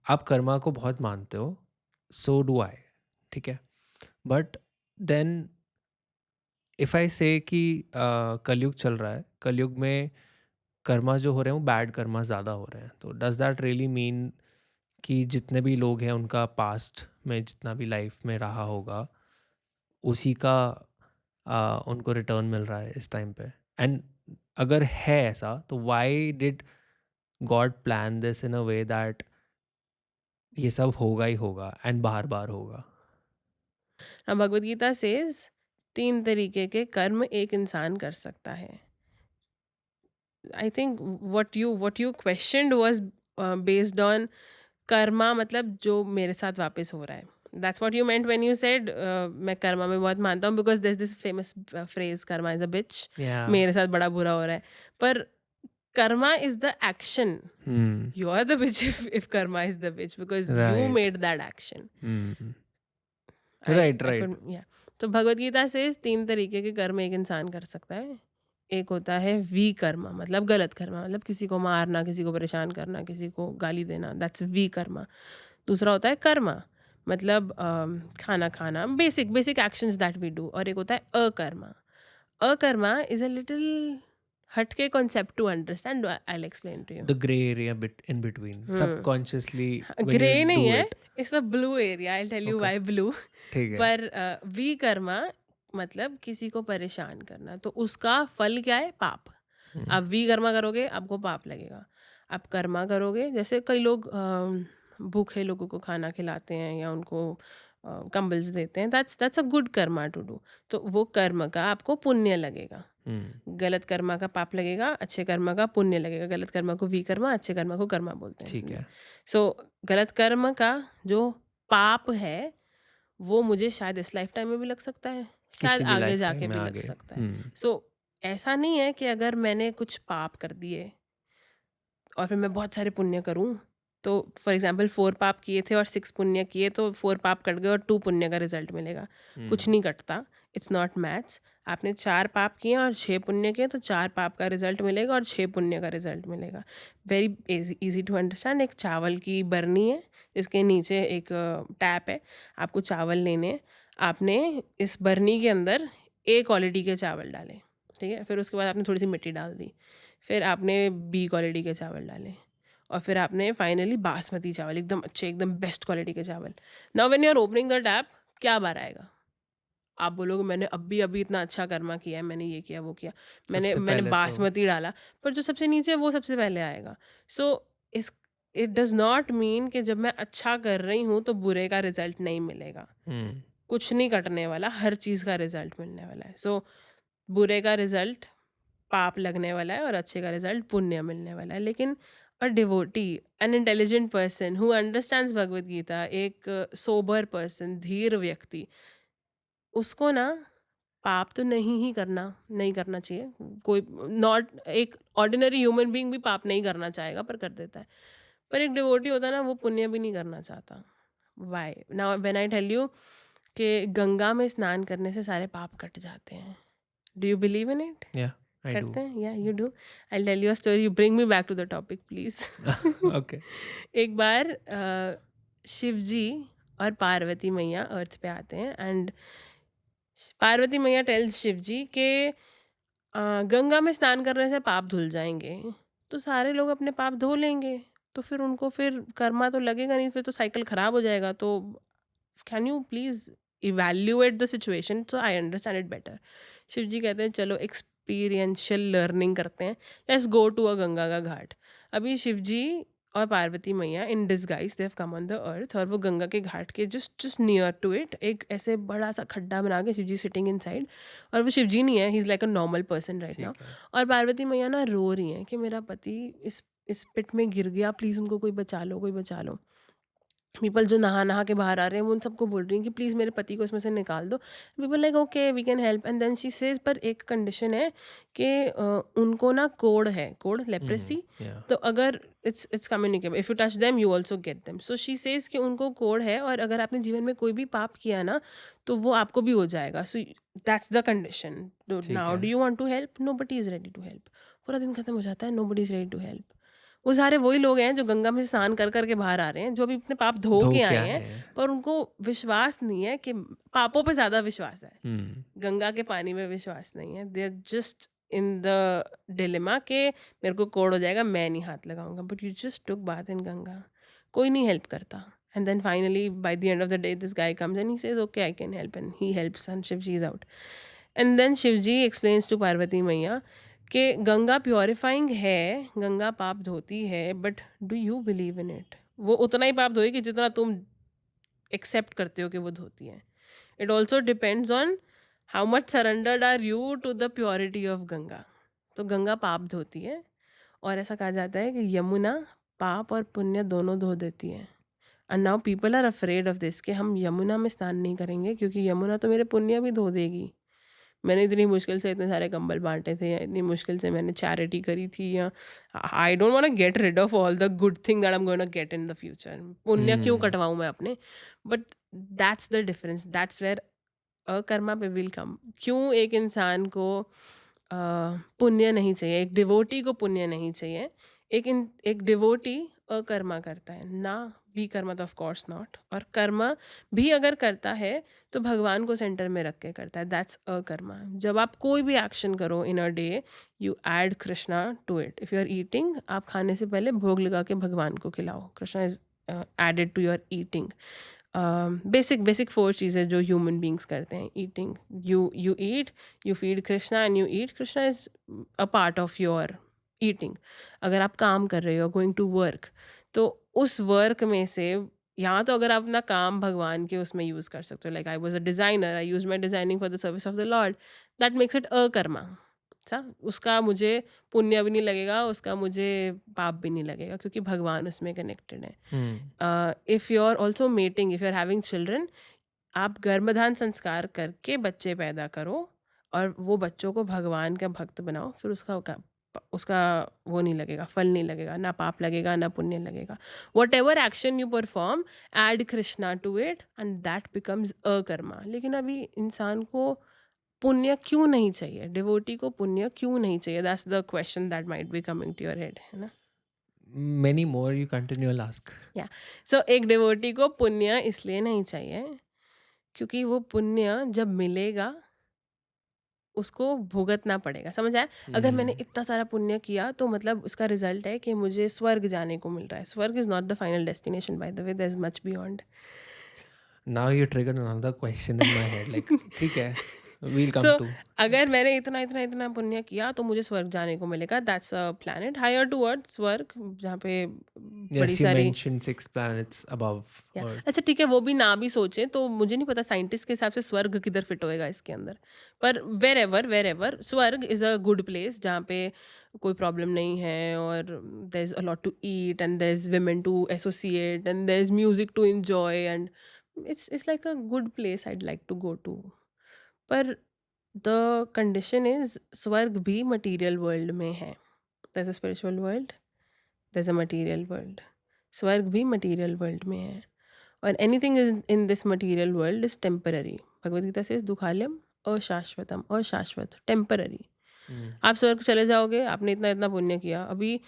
आप कर्मा को बहुत मानते हो, सो डू आई, ठीक है? बट देन इफ़ आई से कि कलयुग चल रहा है, कलयुग में कर्मा जो हो रहे हैं वो बैड कर्मा ज़्यादा हो रहे हैं, तो डज़ दैट रियली मीन कि जितने भी लोग हैं उनका पास्ट में जितना भी लाइफ में रहा होगा उसी का उनको रिटर्न मिल रहा है इस टाइम पे? एंड अगर है ऐसा तो why did God plan this in a way that ये सब होगा ही होगा एंड बार बार होगा? भगवद गीता सेज 3 तरीके के कर्म एक इंसान कर सकता है। I think what you questioned was based on karma, मतलब जो मेरे साथ वापस हो रहा है। That's what you meant when you said मैं कर्मा में बहुत मानता हूँ, because there is this famous phrase, karma is a bitch. या मेरे साथ बड़ा बुरा हो रहा है। पर karma is the action. Hmm, You are the bitch if karma is the bitch because you right. made that action. Hmm, I right, I right. could, yeah. तो भगवत गीता से 3 तरीके के कर्म एक इंसान कर सकता है। एक होता है विकर्मा, मतलब गलत कर्मा, मतलब किसी को मारना, किसी को परेशान करना, किसी को गाली देना, दैट्स विकर्मा। दूसरा होता है कर्मा, मतलब खाना खाना, basic basic actions that we do. और एक होता है akarma. Akarma is a little हटके concept to understand, I will explain to you. The grey area bit in between hmm. Subconsciously when you grey नहीं डू है, it. It's a blue area, I will tell you okay, why blue. ठीक है। पर विकर्मा मतलब किसी को परेशान करना, तो उसका फल क्या है? पाप। हुँ, आप विकर्मा करोगे, आपको पाप लगेगा। आप कर्मा करोगे, जैसे कई लोग भूखे लोगों को खाना खिलाते हैं या उनको कंबल्स देते हैं, that's a good karma to do. तो वो कर्म का आपको पुण्य लगेगा। हुँ, गलत कर्मा का पाप लगेगा, अच्छे कर्मा का पुण्य लगेगा। गलत कर्मा को विकर्मा, अच्छे कर्मा को कर्मा बोलते ठीक हैं। है। सो गलत कर्म का जो पाप है, वो मुझे शायद इस लाइफ टाइम में भी लग सकता है, शायद किसी भी आगे लाइफ टाइम जाके में भी लग आगे। सकता है। हुँ, सो ऐसा नहीं है कि अगर मैंने कुछ पाप कर दिए और फिर मैं बहुत सारे पुण्य करूँ, तो फॉर एग्ज़ाम्पल 4 पाप किए थे और 6 पुण्य किए, तो 4 पाप कट गए और 2 पुण्य का रिज़ल्ट मिलेगा। कुछ हुँ, नहीं कटता, इट्स नॉट मैथ्स। आपने 4 पाप किए और 6 पुण्य किए, तो 4 पाप का रिज़ल्ट मिलेगा और 6 पुण्य का रिज़ल्ट मिलेगा। Very easy to understand. एक चावल की बरनी है, जिसके नीचे एक टैप है, आपको चावल लेने हैं। आपने इस बरनी के अंदर ए क्वालिटी के चावल डाले, ठीक है? फिर उसके बाद आपने थोड़ी-सी मिट्टी डाल दी। फिर आपने बी क्वालिटी के चावल डाले और फिर आपने फाइनली बासमती चावल, एकदम अच्छे, एकदम बेस्ट क्वालिटी के चावल। Now when you are opening the tap, क्या बार आएगा? आप बोलोगे मैंने अभी-अभी इतना अच्छा कर्मा किया है, मैंने ये किया, वो किया, मैंने सबसे मैंने पहले तो बासमती डाला, पर जो सबसे नीचे है वो सबसे पहले आएगा। सो इस इट डज़ नॉट मीन कि जब मैं अच्छा कर रही हूँ तो बुरे का रिज़ल्ट नहीं मिलेगा। हुँ, कुछ नहीं कटने वाला, हर चीज़ का रिज़ल्ट मिलने वाला है। सो बुरे का रिज़ल्ट पाप लगने वाला है और अच्छे का रिज़ल्ट पुण्य मिलने वाला है। लेकिन a devotee, an intelligent person who understands Bhagavad Gita, एक सोबर पर्सन, धीर व्यक्ति, उसको ना पाप तो नहीं करना चाहिए। कोई नॉट एक ऑर्डिनरी ह्यूमन बीइंग भी पाप नहीं करना चाहेगा, पर कर देता है। पर एक डिवोटी होता है ना, वो पुण्य भी नहीं करना चाहता। Why? Now when I tell you कि गंगा में स्नान करने से सारे पाप कट जाते हैं। Do you believe in it? या आई डू। करते हैं? या you do? I will tell you a story, bring me back to the topic please. Okay. एक बार शिव जी और पार्वती मैया अर्थ पे आते हैं, एंड पार्वती मैया टेल्स शिव जी के गंगा में स्नान करने से पाप धुल जाएँगे। तो सारे लोग अपने पाप धो लेंगे, तो फिर उनको फिर कर्मा तो लगेगा नहीं, फिर तो साइकिल खराब हो जाएगा। तो can you please evaluate the situation so I understand it better. Shiv ji कहते हैं चलो एक्सपीरियंशियल लर्निंग करते हैं, let's go to a Ganga का घाट। अभी शिव जी और पार्वती मैया in disguise they have come on the earth, और वो गंगा के घाट के just just near to it एक ऐसे बड़ा सा खड्डा बना के शिव जी सिटिंग इनसाइड, और वो शिव जी नहीं है, he is like a normal person right now. ठीक है। और पार्वती मैया ना रो रही हैं कि मेरा पति इस पिट में गिर गया, प्लीज़ उनको कोई बचा लो, कोई बचा लो। पीपल जो नहा-नहा के बाहर आ रहे हैं, वो उन सबको बोल रही हैं कि प्लीज़ मेरे पति को इसमें से निकाल दो। People like okay we can help, and then she says पर एक कंडीशन है कि उनको ना कोढ़ है, कोढ़ हुँ, लेप्रेसी। या तो अगर it's communicable, if you touch them you also get them. So she says कि उनको कोढ़ है, और अगर आपने जीवन में कोई भी पाप किया ना, तो वो आपको भी हो जाएगा। So that's the condition. तो ठीक नाउ है। Do you want to help? Nobody is ready to help. पूरा दिन खत्म हो जाता है, nobody is ready to help. वो सारे वही लोग हैं जो गंगा में से स्नान कर कर के बाहर आ रहे हैं, जो अभी अपने पाप धो धो के आए क्या हैं, है? पर उनको विश्वास नहीं है कि पापों पे ज़्यादा विश्वास है। हुँ, गंगा के पानी में विश्वास नहीं है। They are just in the dilemma कि मेरे को कोढ़ हो जाएगा, मैं नहीं हाथ लगाऊँगा। But you just took bath in Ganga. कोई नहीं हेल्प करता। And then finally by the end of the day this guy comes and he says okay I can help and he helps and Shivji is out. And then Shivji explains to Parvati Maiya कि Ganga purifying है, गंगा पाप धोती है, but do you believe in it? वो उतना ही पाप धोएगी जितना तुम एक्सेप्ट करते हो कि वो धोती है। It also depends on how much surrendered are you to the purity of Ganga. तो गंगा पाप धोती है, और ऐसा कहा जाता है कि यमुना पाप और पुण्य दोनों धो देती है। And now people are afraid of this कि हम यमुना में स्नान नहीं करेंगे क्योंकि यमुना तो मेरे पुण्य भी धो देगी। मैंने इतनी मुश्किल से इतने सारे कंबल बाँटे थे, या इतनी मुश्किल से मैंने चैरिटी करी थी, या I don't want to get rid of all the good thing that I am going to get in the future. पुण्य क्यों हुँ, कटवाऊँ मैं अपने? But that's the difference, that's where akarma पे विल कम। क्यों एक इंसान को पुण्य नहीं चाहिए, एक डिवोटी को पुण्य नहीं चाहिए। एक डिवोटी अकर्मा करता है, ना विकर्मा तो ऑफ कोर्स नॉट। और कर्मा भी अगर करता है तो भगवान को सेंटर में रख के करता है, दैट्स अकर्मा। जब आप कोई भी एक्शन करो in a day, you add Krishna to it. If you are eating, आप खाने से पहले भोग लगा के भगवान को खिलाओ, Krishna is added to your eating. Basic 4 चीज़ें जो ह्यूमन बींग्स करते हैं। Eating, you eat, you feed Krishna and you eat. Krishna is a part of your eating. अगर आप काम कर रहे हो, गोइंग टू वर्क, तो उस वर्क में से या तो अगर आप अपना काम भगवान के उसमें यूज़ कर सकते हो, like I was a designer, I use my designing for the service of the lord, that makes it akarma. सा उसका मुझे पुण्य भी नहीं लगेगा, उसका मुझे पाप भी नहीं लगेगा, क्योंकि भगवान उसमें कनेक्टेड है। Hmm, if you are also mating, if you are having children, आप गर्भधान संस्कार करके बच्चे पैदा करो और वो बच्चों को भगवान का भक्त बनाओ, फिर उसका वो नहीं लगेगा, फल नहीं लगेगा, ना पाप लगेगा, ना पुण्य लगेगा। Whatever action you perform, add Krishna to it and that becomes a karma. लेकिन अभी इंसान को पुण्य क्यों नहीं चाहिए? डिवोटी को पुण्य क्यों नहीं चाहिए? That's the question that might be coming to your head, है ना? Many more you continue will ask. या सो एक डिवोटी को पुण्य इसलिए नहीं चाहिए क्योंकि वो पुण्य जब मिलेगा उसको भुगतना पड़ेगा, समझ आया? अगर मैंने हुँ, इतना सारा पुण्य किया तो मतलब उसका रिजल्ट है कि मुझे स्वर्ग जाने को मिल रहा है। Swarg is not the final destination, by the way, there is much beyond. Now you triggered another question in my head like ठीक है, we will come so to अगर मैंने इतना पुण्य किया तो मुझे स्वर्ग जाने को मिलेगा। That's a planet higher to earth, swarg, जहाँ पे बड़ी यस यू सारी। मेंशन्ड 6 प्लैनेट्स अबव या अर्थ। अच्छा ठीक है, वो भी ना भी सोचें तो मुझे नहीं पता साइंटिस्ट के हिसाब से स्वर्ग किधर फिट होएगा इसके अंदर। पर wherever swarg is a good place जहाँ पे कोई प्रॉब्लम नहीं है, और there is a lot to eat and there is women to associate and there is music to enjoy and it's like a good place I'd like to go to. पर the condition is swarg भी material world में है। There is a spiritual world, there is a material world. Swarg भी material world में है, और anything in this material world is temporary. Bhagavad Gita से दुखालयम अशाश्वतम, अशाश्वत, टेम्पररी। हुँ, आप स्वर्ग चले जाओगे, आपने इतना इतना पुण्य किया। अभी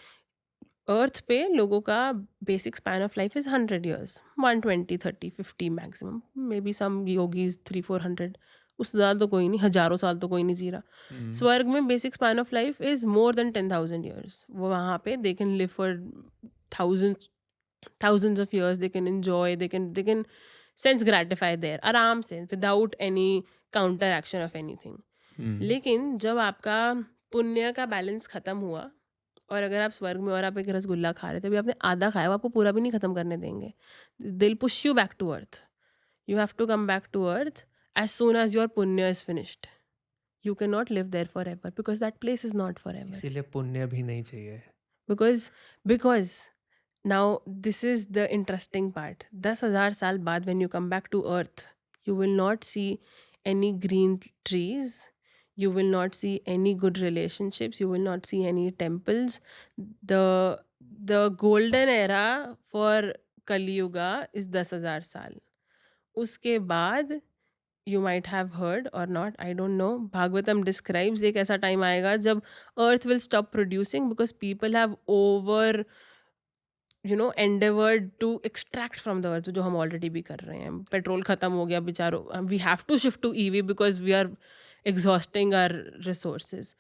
अर्थ पे लोगों का basic span of life is 100 years, 120 30 50 maximum, may be some yogis 300 400, उससे ज़्यादा तो कोई नहीं, हज़ारों साल तो कोई नहीं जी रहा। हुँ, स्वर्ग में basic span of life is more than 10,000 years. वो वहाँ पे they can live for thousand thousands of years, they can enjoy, they can sense gratify there आराम से, without any counter action of anything। हुँ, लेकिन जब आपका पुण्य का बैलेंस खत्म हुआ, और अगर आप स्वर्ग में और आप एक रसगुल्ला खा रहे थे, अभी आपने आधा खाया, वो आपको पूरा भी नहीं खत्म करने देंगे। Will push you back to earth. You have to come back to earth as soon as your पुण्य is finished. You can not live there for ever, because that place is not for ever. इसीलिए पुण्य भी नहीं चाहिए। Because Now, this is the interesting part. 10,000 साल बाद when you come back to earth, you will not see any green trees. You will not see any good relationships. You will not see any temples. The the golden era for Kali Yuga is 10,000 साल। उसके बाद you might have heard or not, I don't know. Bhagavatam describes एक ऐसा time आएगा जब earth will stop producing because people have over endeavored to extract from the earth, जो हम already भी कर रहे हैं. पेट्रोल खत्म हो गया बेचारों, we have to shift to EV because we are exhausting our resources.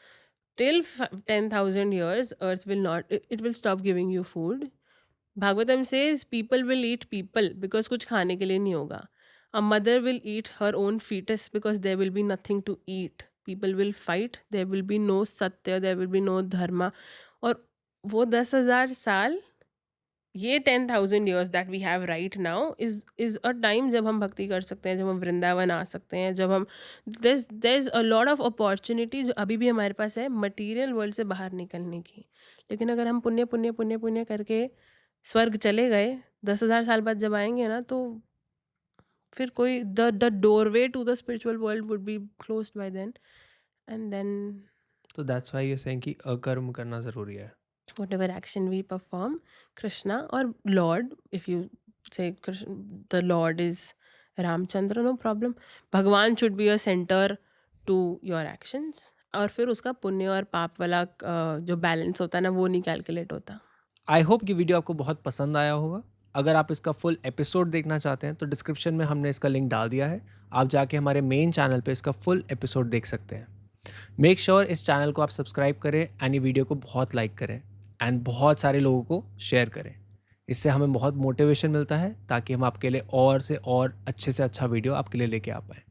Till 10,000 years, earth will not, it will stop giving you food. Bhagavatam says people will eat people because कुछ खाने के लिए नहीं होगा. A mother will eat her own fetus because there will be nothing to eat. People will fight, there will be no satya, there will be no dharma. और वो 10,000 साल, ये 10,000 years that we have right now is a time जब हम भक्ति कर सकते हैं, जब हम वृंदावन आ सकते हैं, जब हम there's a lot of opportunity जो अभी भी हमारे पास है मटेरियल वर्ल्ड से बाहर निकलने की. लेकिन अगर हम पुण्य पुण्य पुण्य पुण्य करके स्वर्ग चले गए, 10,000 साल बाद जब आएंगे ना, तो फिर कोई the doorway to the spiritual world would be closed by then. And then तो दैट्स व्हाई यू सेइंग कि अकर्म करना ज़रूरी है. whatever action we perform, Krishna or Lord, if you say Krishna, the Lord is Ramchandra, no problem. Bhagwan should be a center to your actions. और फिर उसका पुण्य और पाप वाला जो बैलेंस होता है ना, वो नहीं कैलकुलेट होता. आई होप कि वीडियो आपको बहुत पसंद आया होगा. अगर आप इसका फुल एपिसोड देखना चाहते हैं तो डिस्क्रिप्शन में हमने इसका लिंक डाल दिया है. आप जाके हमारे मेन चैनल पे इसका फुल एपिसोड देख सकते हैं. मेक श्योर इस चैनल को आप सब्सक्राइब करें एंड ये वीडियो को बहुत लाइक करें एंड बहुत सारे लोगों को शेयर करें. इससे हमें बहुत मोटिवेशन मिलता है ताकि हम आपके लिए और से और अच्छे से अच्छा वीडियो आपके लिए लेके आ पाएँ.